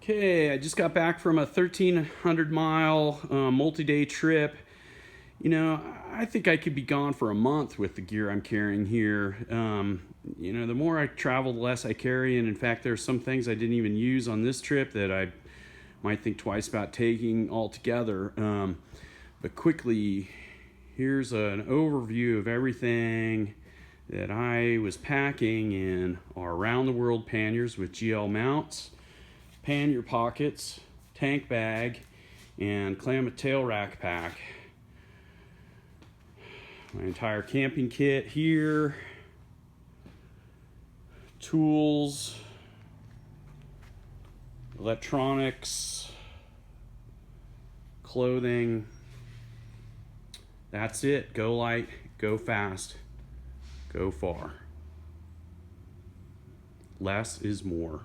Okay, I just got back from a 1,300 mile multi-day trip. You know, I think I could be gone for a month with the gear I'm carrying here. The more I travel, the less I carry, and in fact, there's some things I didn't even use on this trip that I might think twice about taking altogether. But quickly, here's an overview of everything that I was packing in our Around the World panniers with GL mounts, pannier pockets, tank bag, and Klamath tail rack pack. My entire camping kit here, tools, electronics, clothing. That's it. Go light, go fast, go far. Less is more.